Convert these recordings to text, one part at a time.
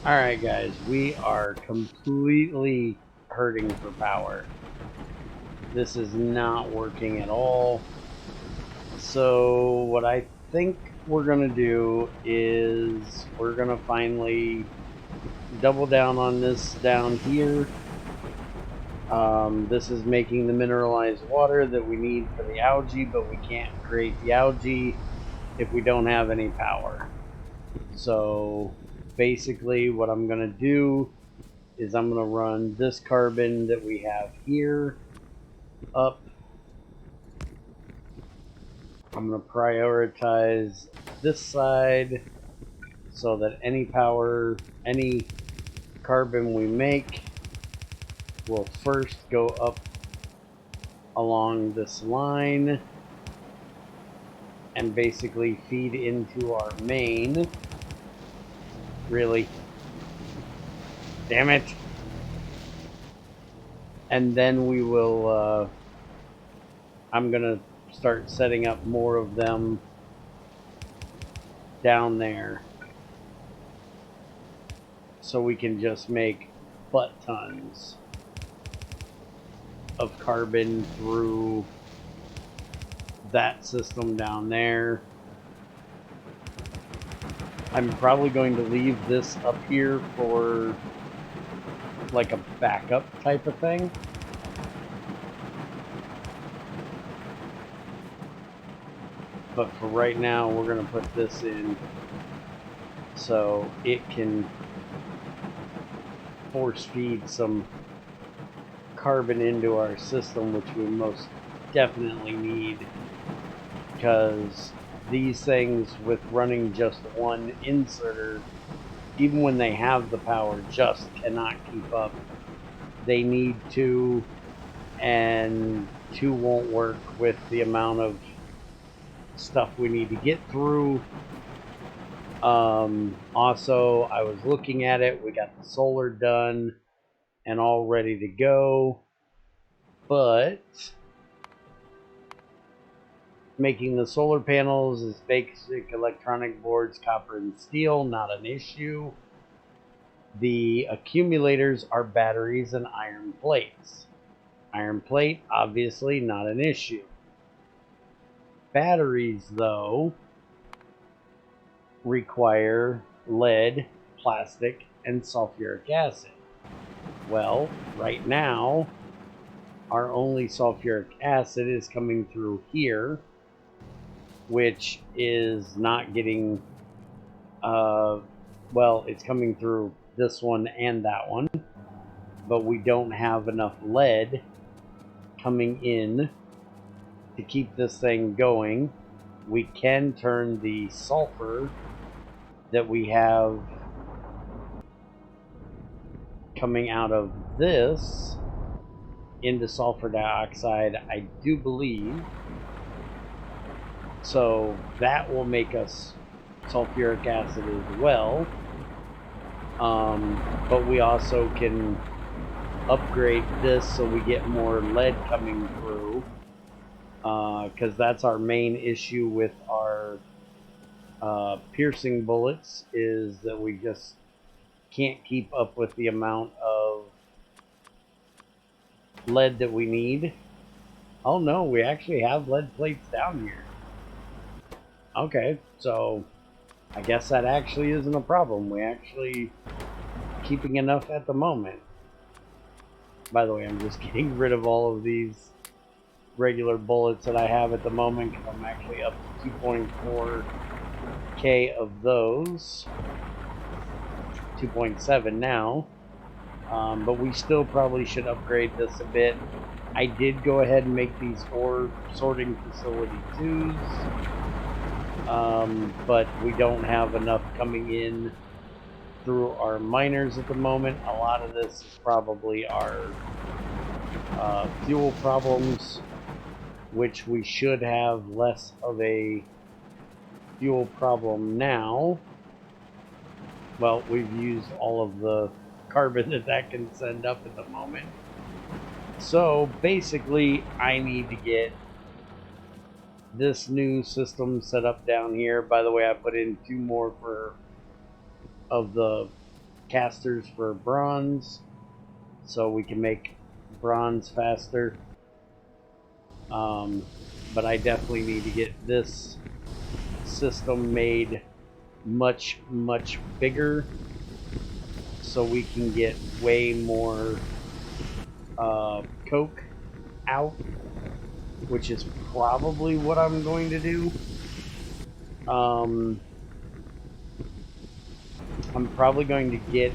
Alright guys, we are completely hurting for power. This is not working at all. So what I think we're going to do is we're going to finally double down on this down here. This is making the mineralized water that we need for the algae, but we can't create the algae if we don't have any power. So basically what I'm going to do is I'm going to run this carbon that we have here up. I'm going to prioritize this side so that any power, any carbon we make will first go up along this line and basically feed into our main. Really? Damn it! And then we will, I'm gonna start setting up more of them down there so we can just make butt tons of carbon through that system down there. I'm probably going to leave this up here for like a backup type of thing. But for right now, we're going to put this in so it can force feed some carbon into our system, which we most definitely need, because these things with running just one inserter, even when they have the power, just cannot keep up. They need two, and two won't work with the amount of stuff we need to get through. Also, I was looking at it, we got the solar done and all ready to go, but making the solar panels is basic electronic boards, copper and steel, not an issue. The accumulators are batteries and iron plates. Iron plate, obviously not an issue. Batteries, though, require lead, plastic, and sulfuric acid. Well, right now, our only sulfuric acid is coming through here, which is not getting, well, it's coming through this one and that one, but we don't have enough lead coming in to keep this thing going. We can turn the sulfur that we have coming out of this into sulfur dioxide, I do believe. So that will make us sulfuric acid as well. But we also can upgrade this so we get more lead coming through, because that's our main issue with our piercing bullets, is that we just can't keep up with the amount of lead that we need. Oh no, we actually have lead plates down here. Okay, so I guess that actually isn't a problem. We actually keeping enough at the moment. By the way, I'm just getting rid of all of these regular bullets that I have at the moment, because I'm actually up to 2.4k of those. 2.7 now. But we still probably should upgrade this a bit. I did go ahead and make these ore sorting facility 2s, but we don't have enough coming in through our miners at the moment. A lot of this is probably our fuel problems, which we should have less of a fuel problem now. Well, we've used all of the carbon that can send up at the moment. So basically, I need to get this new system set up down here. By the way, I put in 2 more of the casters for bronze, so we can make bronze faster. But I definitely need to get this system made much bigger so we can get way more coke out, which is probably what I'm going to do. I'm probably going to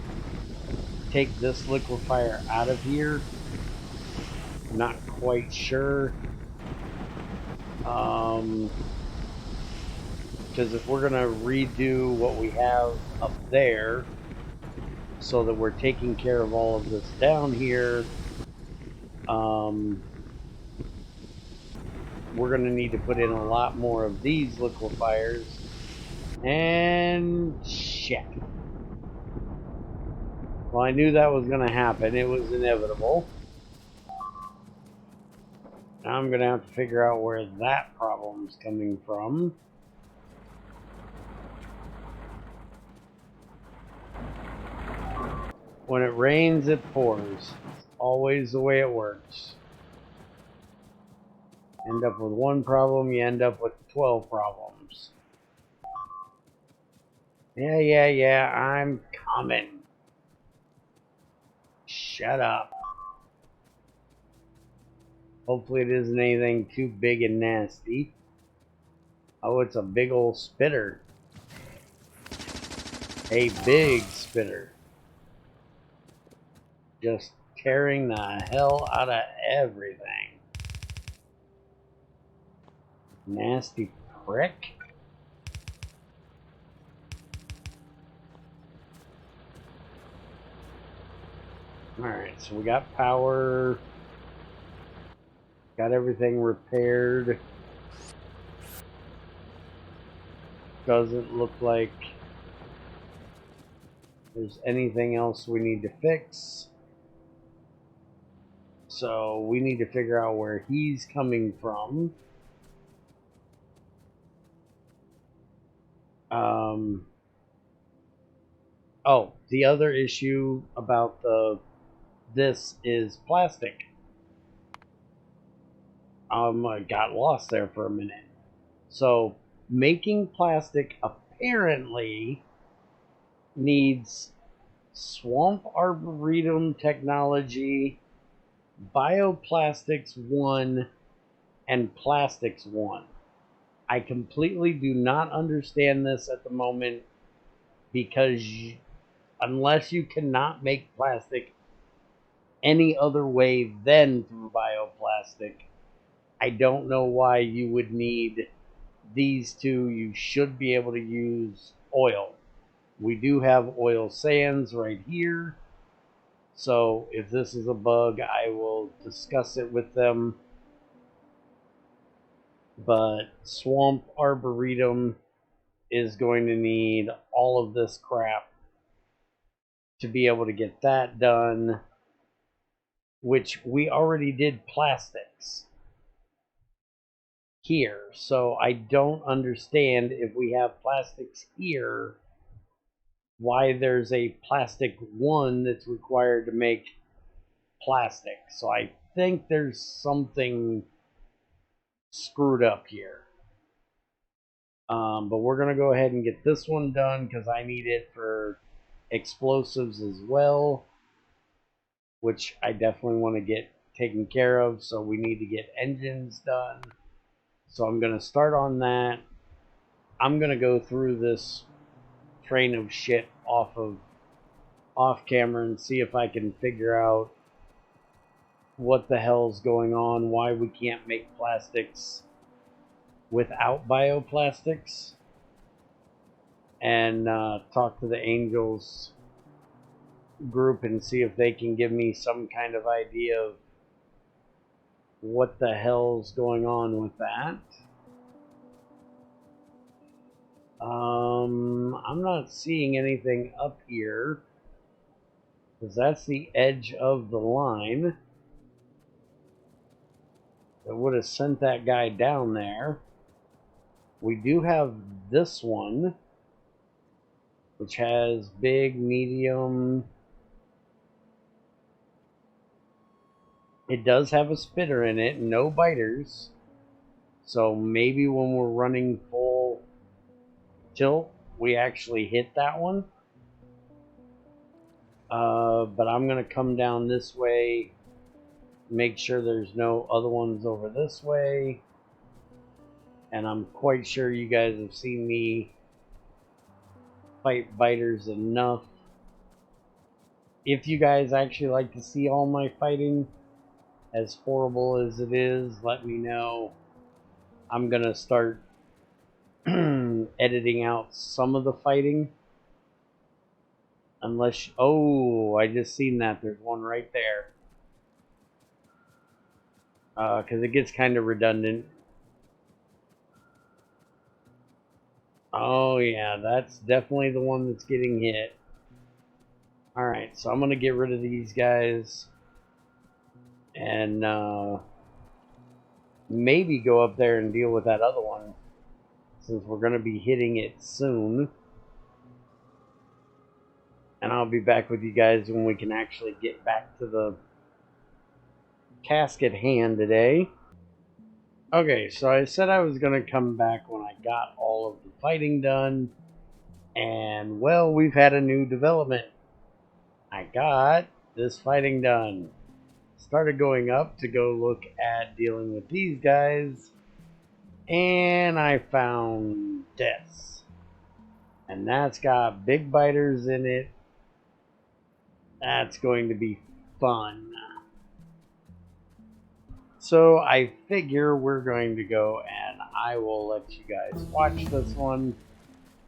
take this liquefier out of here. I'm not quite sure. Because if we're gonna redo what we have up there so that we're taking care of all of this down here, we're gonna need to put in a lot more of these liquefiers. And shit. Well, I knew that was gonna happen. It was inevitable. Now I'm gonna have to figure out where that problem's coming from. When it rains, it pours. It's always the way it works. End up with one problem, you end up with 12 problems. Yeah, I'm coming. Shut up. Hopefully it isn't anything too big and nasty. Oh, it's a big old spitter. A big spitter. Just tearing the hell out of everything. Nasty prick. Alright, so we got power. Got everything repaired. Doesn't look like there's anything else we need to fix. So we need to figure out where he's coming from. Oh, the other issue about this is plastic. I got lost there for a minute. So making plastic apparently needs Swamp Arboretum technology, Bioplastics 1, and Plastics 1. I completely do not understand this at the moment because unless you cannot make plastic any other way than through bioplastic, I don't know why you would need these two. You should be able to use oil. We do have oil sands right here. So if this is a bug, I will discuss it with them. But Swamp Arboretum is going to need all of this crap to be able to get that done, which we already did plastics here. So I don't understand, if we have plastics here, why there's a plastic 1 that's required to make plastic. So I think there's something screwed up here. But we're going to go ahead and get this one done because I need it for explosives as well, which I definitely want to get taken care of. So we need to get engines done. So I'm going to start on that. I'm going to go through this train of shit off camera and see if I can figure out what the hell's going on, why we can't make plastics without bioplastics, and talk to the Angels group and see if they can give me some kind of idea of what the hell's going on with that. I'm not seeing anything up here because that's the edge of the line that would have sent that guy down there. We do have this one. which has big, medium. It does have a spitter in it, no biters. So maybe when we're running full tilt, we actually hit that one. But I'm going to come down this way, make sure there's no other ones over this way. And I'm quite sure you guys have seen me fight biters enough. If you guys actually like to see all my fighting, as horrible as it is, let me know. I'm going to start editing out some of the fighting. Unless, oh, I just seen that. There's one right there. Because it gets kind of redundant. Oh, yeah, that's definitely the one that's getting hit. Alright, so I'm going to get rid of these guys. And maybe go up there and deal with that other one. Since we're going to be hitting it soon. And I'll be back with you guys when we can actually get back to the task at hand today. Okay, so I said I was going to come back when I got all of the fighting done. And, well, we've had a new development. I got this fighting done. Started going up to go look at dealing with these guys. And I found deaths. And that's got big biters in it. That's going to be fun. So I figure we're going to go and I will let you guys watch this one.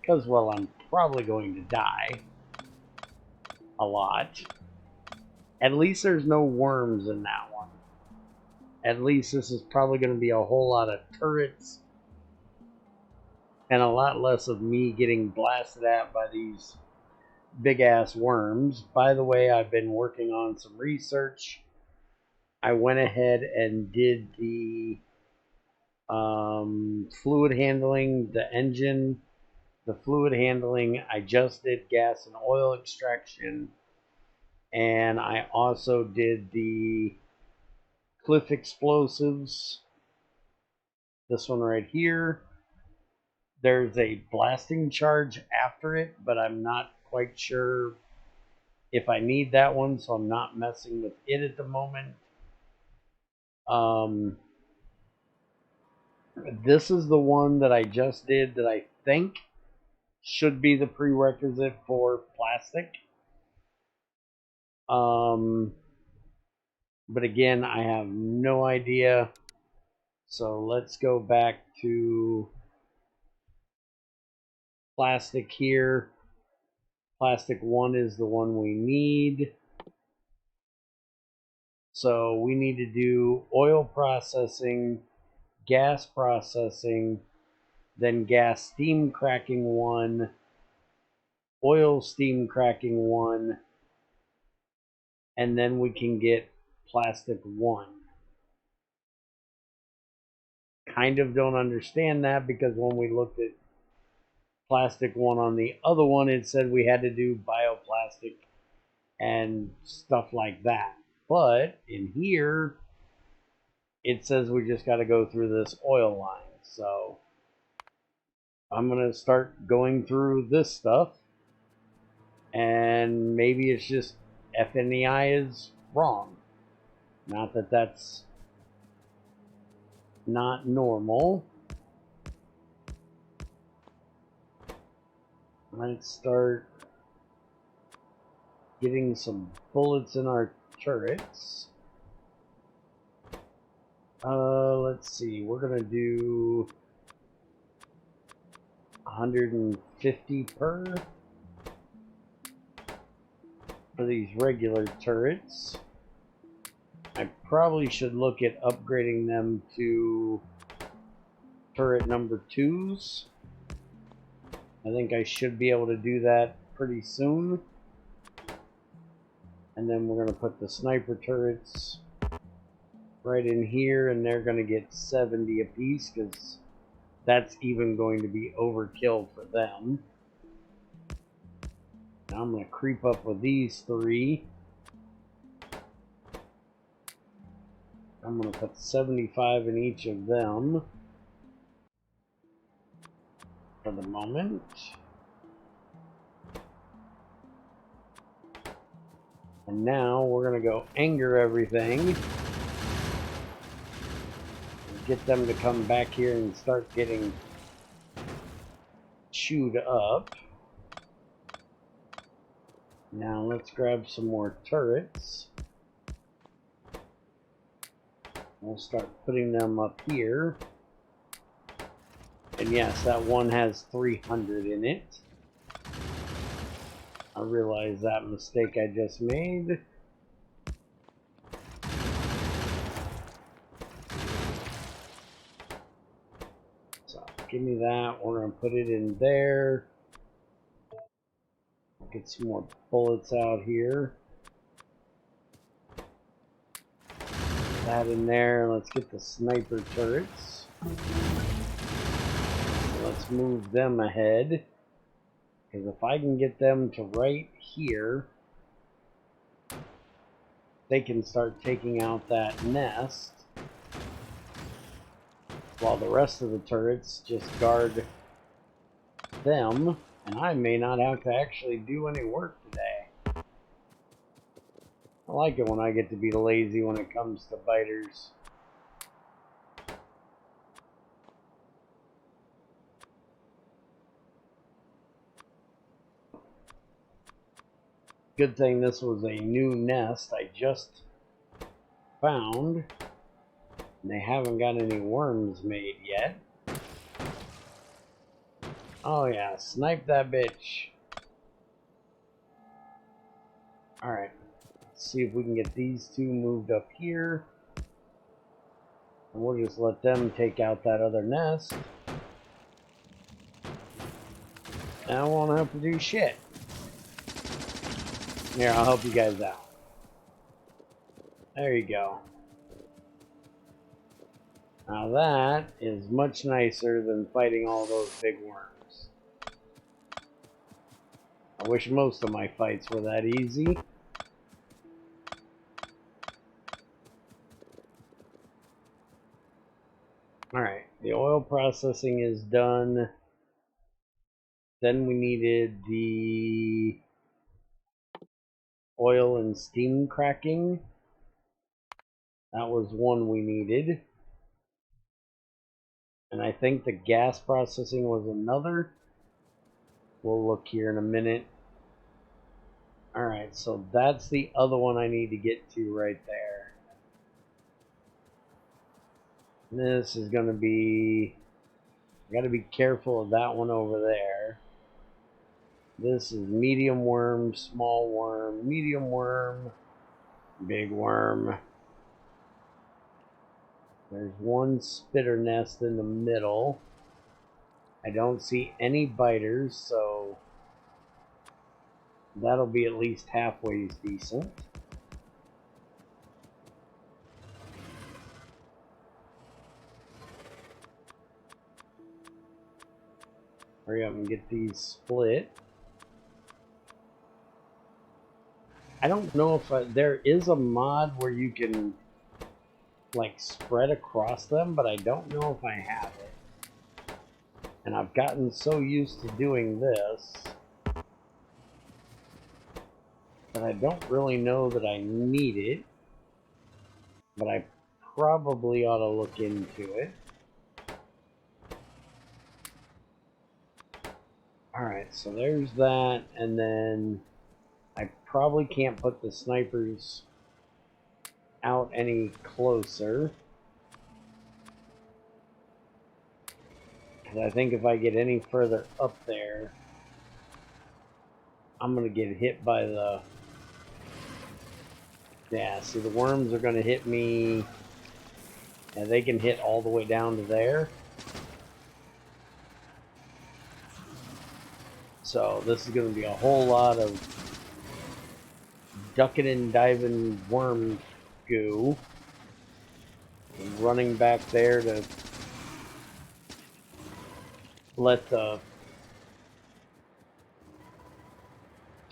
Because, well, I'm probably going to die. A lot. At least there's no worms in that one. At least this is probably going to be a whole lot of turrets. And a lot less of me getting blasted at by these big ass worms. By the way, I've been working on some research. I went ahead and did the fluid handling, the engine, the fluid handling. I just did gas and oil extraction. And I also did the cliff explosives. This one right here. There's a blasting charge after it, but I'm not quite sure if I need that one, so I'm not messing with it at the moment. This is the one that I just did that I think should be the prerequisite for plastic. But again, I have no idea. So let's go back to plastic here. Plastic 1 is the one we need. So we need to do oil processing, gas processing, then gas steam cracking 1, oil steam cracking 1, and then we can get plastic 1. Kind of don't understand that because when we looked at plastic 1 on the other one, it said we had to do bioplastic and stuff like that. But in here, it says we just got to go through this oil line. So I'm going to start going through this stuff. And maybe it's just FNEI is wrong. Not that that's not normal. Let's start getting some bullets in our turrets. Let's see. We're going to do 150 per for these regular turrets. I probably should look at upgrading them to turret number 2s. I think I should be able to do that pretty soon. And then we're going to put the sniper turrets right in here, and they're going to get 70 apiece because that's even going to be overkill for them. Now I'm going to creep up with these three. I'm going to put 75 in each of them for the moment. And now we're going to go anger everything. And get them to come back here and start getting chewed up. Now let's grab some more turrets. We'll start putting them up here. And yes, that one has 300 in it. I realize that mistake I just made. So give me that. We're going to put it in there. Get some more bullets out here. That in there. Let's get the sniper turrets. Let's move them ahead. Because if I can get them to right here, they can start taking out that nest. While the rest of the turrets just guard them. And I may not have to actually do any work today. I like it when I get to be lazy when it comes to biters. Good thing this was a new nest I just found. And they haven't got any worms made yet. Oh yeah, snipe that bitch. Alright, let's see if we can get these two moved up here. And we'll just let them take out that other nest. And I won't have to do shit. Here, I'll help you guys out. There you go. Now that is much nicer than fighting all those big worms. I wish most of my fights were that easy. Alright, the oil processing is done. Then we needed the oil and steam cracking. That was one we needed. And I think the gas processing was another. We'll look here in a minute. Alright, so that's the other one I need to get to right there. This is going to be... I got to be careful of that one over there. This is medium worm, small worm, medium worm, big worm. There's one spitter nest in the middle. I don't see any biters, so that'll be at least halfway decent. Hurry up and get these split. I don't know if there is a mod where you can like spread across them, but I don't know if I have it. And I've gotten so used to doing this that I don't really know that I need it, but I probably ought to look into it. Alright, so there's that, and then I probably can't put the snipers out any closer. Because I think if I get any further up there, I'm going to get hit by the... Yeah, see, the worms are going to hit me, and they can hit all the way down to there. So this is going to be a whole lot of ducking and diving worm goo. And running back there to let the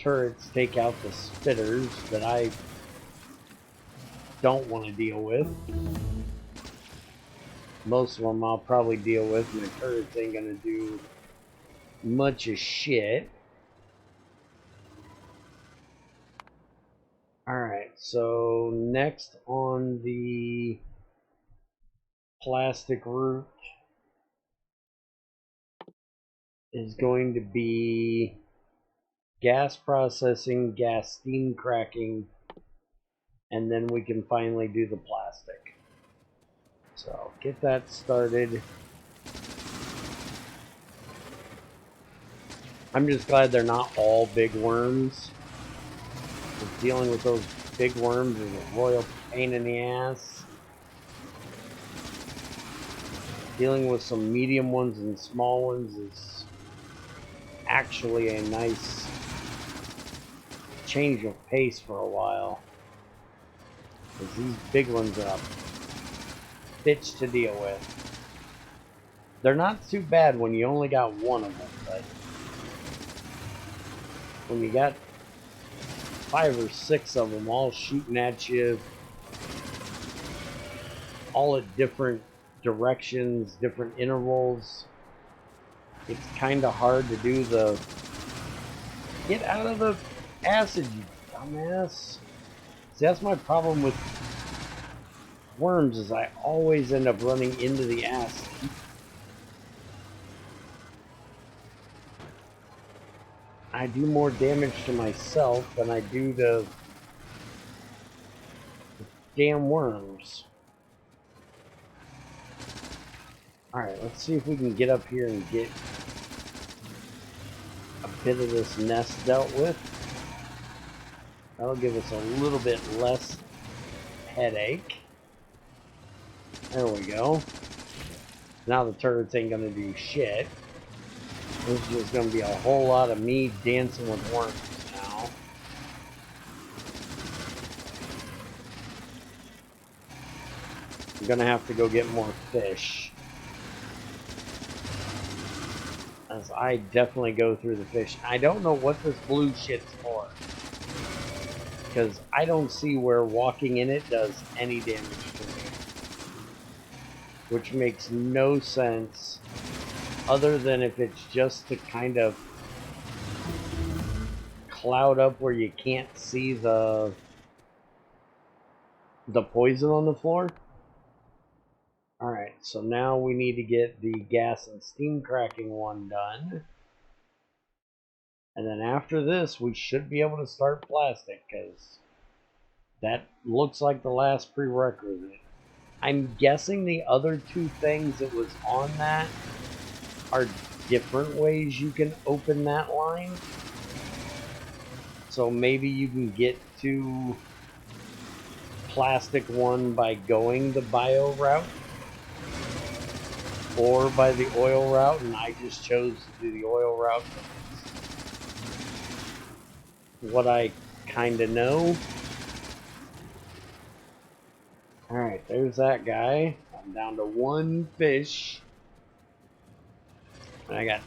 turrets take out the spitters that I don't want to deal with. Most of them I'll probably deal with. My turrets ain't gonna do much of shit. Alright, so next on the plastic route is going to be gas processing, gas steam cracking, and then we can finally do the plastic. So get that started. I'm just glad they're not all big worms. Dealing with those big worms is a royal pain in the ass. Dealing with some medium ones and small ones is actually a nice change of pace for a while. Because these big ones are a bitch to deal with. They're not too bad when you only got one of them, but when you got 5 or 6 of them all shooting at you, all at different directions, different intervals, it's kind of hard to do the get out of the acid, you dumbass. See, that's my problem with worms, is I always end up running into the acid. I do more damage to myself than I do to the damn worms. Alright, let's see if we can get up here and get a bit of this nest dealt with. That'll give us a little bit less headache. There we go. Now the turrets ain't gonna do shit. This is just gonna be a whole lot of me dancing with worms now. I'm gonna have to go get more fish, as I definitely go through the fish. I don't know what this blue shit's for, because I don't see where walking in it does any damage to me, which makes no sense, other than if it's just to kind of cloud up where you can't see the poison on the floor. Alright, so now we need to get the gas and steam cracking one done. And then after this, we should be able to start plastic, because that looks like the last prerequisite. I'm guessing the other 2 things that was on that are different ways you can open that line. So maybe you can get to plastic 1 by going the bio route, or by the oil route, and I just chose to do the oil route. What I kind of know. Alright, there's that guy. I'm down to 1 fish. And I got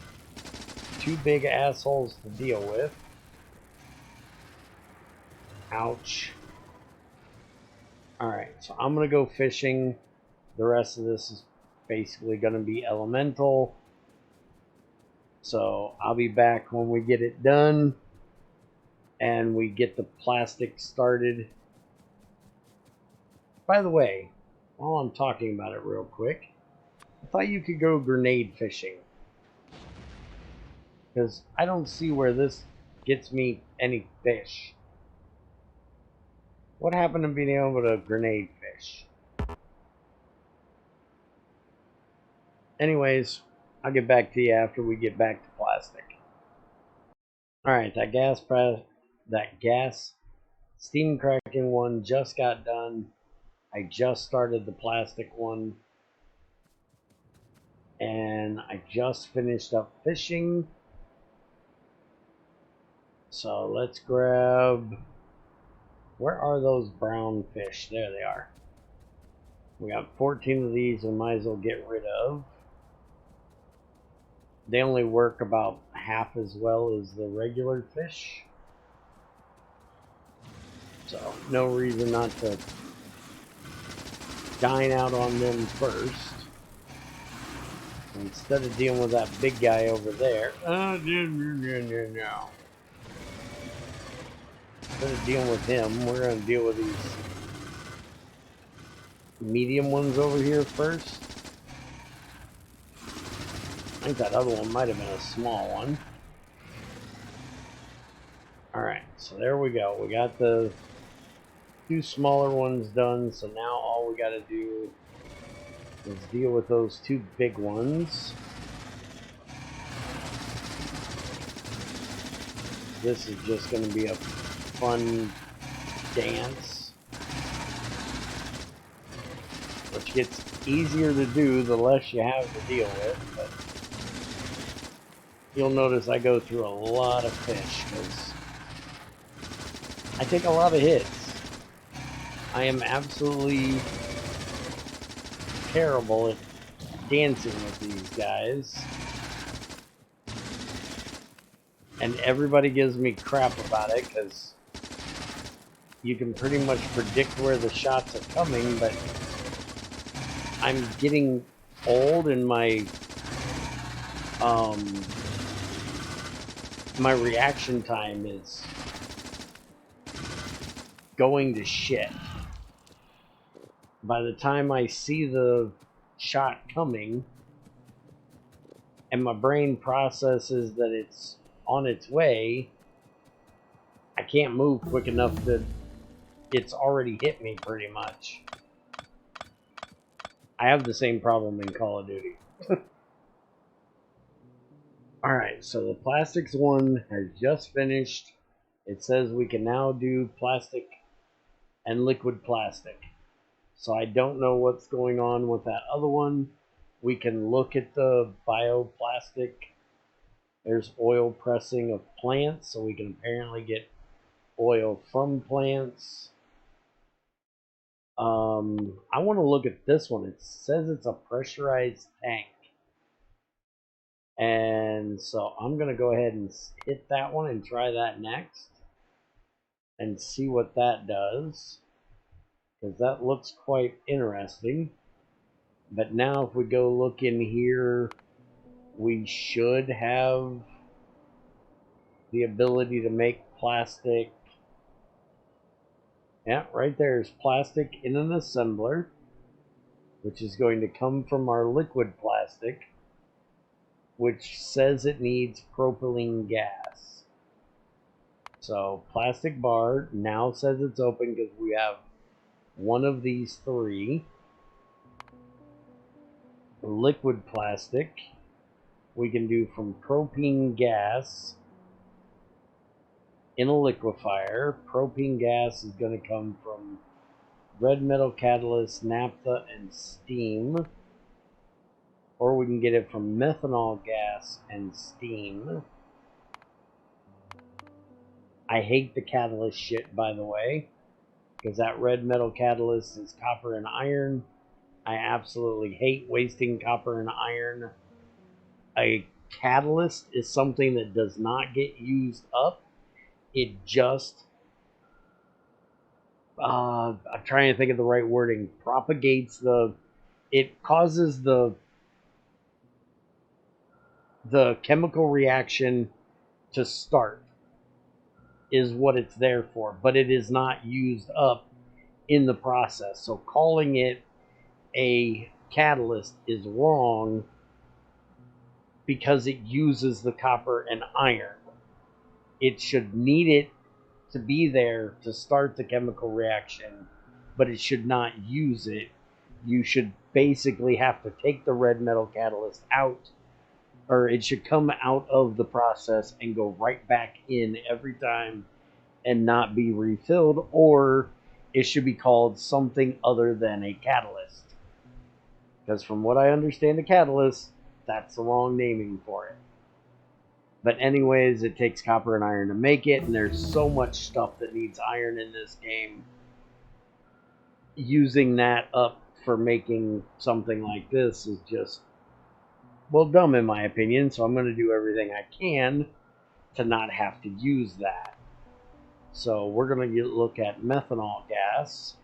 2 big assholes to deal with. Ouch. Alright, so I'm going to go fishing. The rest of this is basically going to be elemental. So I'll be back when we get it done and we get the plastic started. By the way, while I'm talking about it real quick, I thought you could go grenade fishing, because I don't see where this gets me any fish. What happened to being able to grenade fish? Anyways, I'll get back to you after we get back to plastic. Alright, that gas steam cracking one just got done. I just started the plastic one. And I just finished up fishing. So let's grab... Where are those brown fish? There they are. We got 14 of these we might as well get rid of. They only work about half as well as the regular fish. So, no reason not to dine out on them first. Instead of dealing with that big guy over there. No. Instead of dealing with him, we're going to deal with these medium ones over here first. I think that other one might have been a small one. Alright, so there we go. We got the 2 smaller ones done, so now all we got to do is deal with those 2 big ones. This is just going to be a fun dance, which gets easier to do the less you have to deal with, but you'll notice I go through a lot of fish because I take a lot of hits. I am absolutely terrible at dancing with these guys. And everybody gives me crap about it because you can pretty much predict where the shots are coming, but I'm getting old and my reaction time is going to shit. By the time I see the shot coming and my brain processes that it's on its way, I can't move quick enough that it's already hit me pretty much. I have the same problem in Call of Duty. Alright, so the plastics one has just finished. It says we can now do plastic and liquid plastic. So I don't know what's going on with that other one. We can look at the bioplastic. There's oil pressing of plants, so we can apparently get oil from plants. I want to look at this one. It says it's a pressurized tank. And so I'm going to go ahead and hit that one and try that next. And see what that does. Because that looks quite interesting. But now if we go look in here, we should have the ability to make plastic. Yeah, right there is plastic in an assembler, which is going to come from our liquid plastic, which says it needs propylene gas. So plastic bar now says it's open because we have one of these 3. Liquid plastic we can do from propane gas in a liquefier. Propane gas is going to come from red metal catalyst, naphtha, and steam. Or we can get it from methanol gas and steam. I hate the catalyst shit, by the way, because that red metal catalyst is copper and iron. I absolutely hate wasting copper and iron. A catalyst is something that does not get used up. It just, I'm trying to think of the right wording, propagates it causes the chemical reaction to start, is what it's there for, but it is not used up in the process. So calling it a catalyst is wrong because it uses the copper and iron. It should need it to be there to start the chemical reaction, but it should not use it. You should basically have to take the red metal catalyst out, or it should come out of the process and go right back in every time and not be refilled, or it should be called something other than a catalyst. Because from what I understand, a catalyst, that's the wrong naming for it. But anyways, it takes copper and iron to make it, and there's so much stuff that needs iron in this game. Using that up for making something like this is just, well, dumb in my opinion, so I'm going to do everything I can to not have to use that. So we're going to look at methanol gas.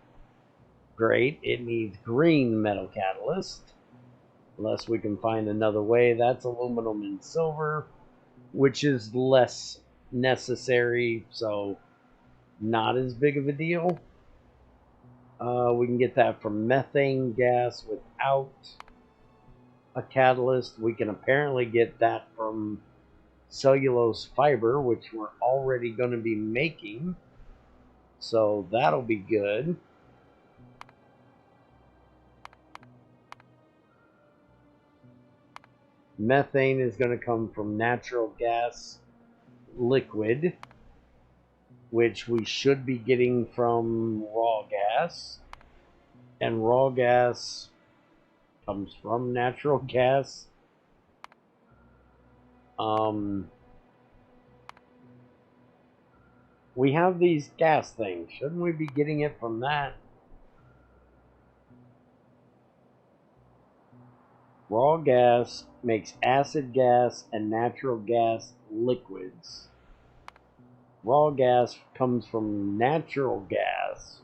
Great. It needs green metal catalyst. Unless we can find another way. That's aluminum and silver, which is less necessary, so not as big of a deal. We can get that from methane gas without a catalyst. We can apparently get that from cellulose fiber, which we're already going to be making. So that'll be good. Methane is going to come from natural gas liquid, which we should be getting from raw gas. And raw gas comes from natural gas. We have these gas things. Shouldn't we be getting it from that? Raw gas makes acid gas and natural gas liquids. Raw gas comes from natural gas.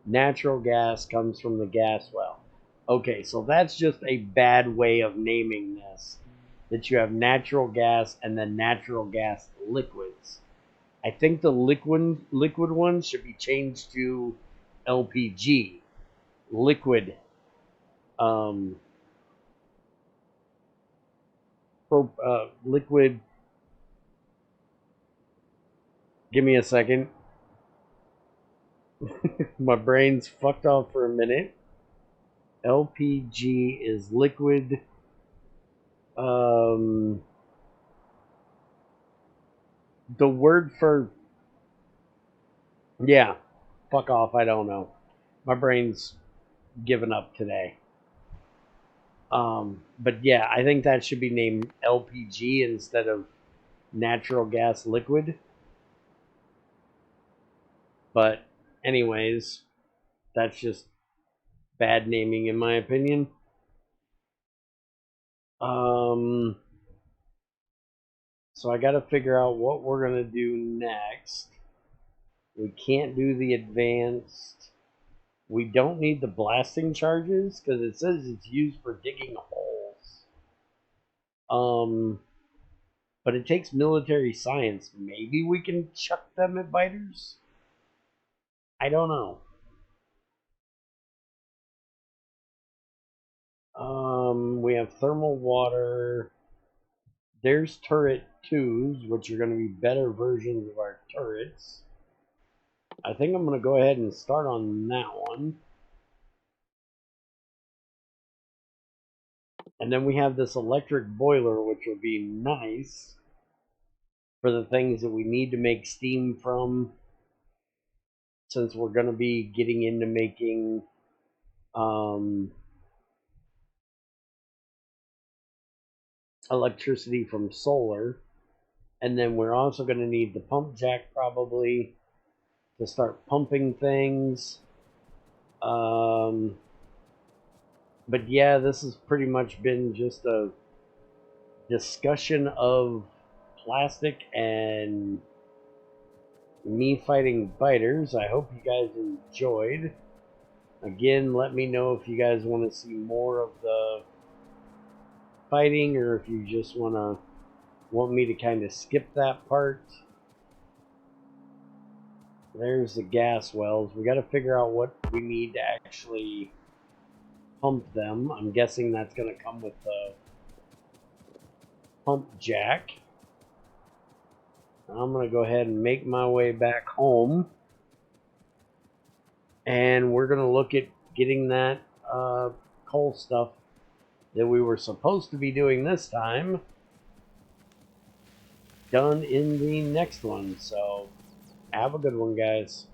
Natural gas comes from the gas well. Okay, so that's just a bad way of naming this. That you have natural gas and then natural gas liquids. I think the liquid one should be changed to LPG. Liquid. Liquid. Give me a second. My brain's fucked off for a minute. LPG is liquid. The word for... Yeah. Fuck off, I don't know. My brain's given up today. But yeah, I think that should be named LPG instead of natural gas liquid. But anyways, that's just bad naming in my opinion. So I gotta figure out what we're gonna do next. We can't do the advanced. We don't need the blasting charges because it says it's used for digging holes. But it takes military science. Maybe we can chuck them at biters? I don't know. We have thermal water. There's turret 2s, which are going to be better versions of our turrets. I think I'm going to go ahead and start on that one. And then we have this electric boiler, which will be nice for the things that we need to make steam from, since we're going to be getting into making electricity from solar. And then we're also going to need the pump jack probably to start pumping things. But yeah, this has pretty much been just a discussion of plastic and me fighting biters. I hope you guys enjoyed. Again, let me know if you guys want to see more of the fighting, or if you just want me to kind of skip that part. There's the gas wells. We got to figure out what we need to actually pump them. I'm guessing that's going to come with the pump jack. I'm going to go ahead and make my way back home. And we're going to look at getting that coal stuff that we were supposed to be doing this time done in the next one. So have a good one, guys.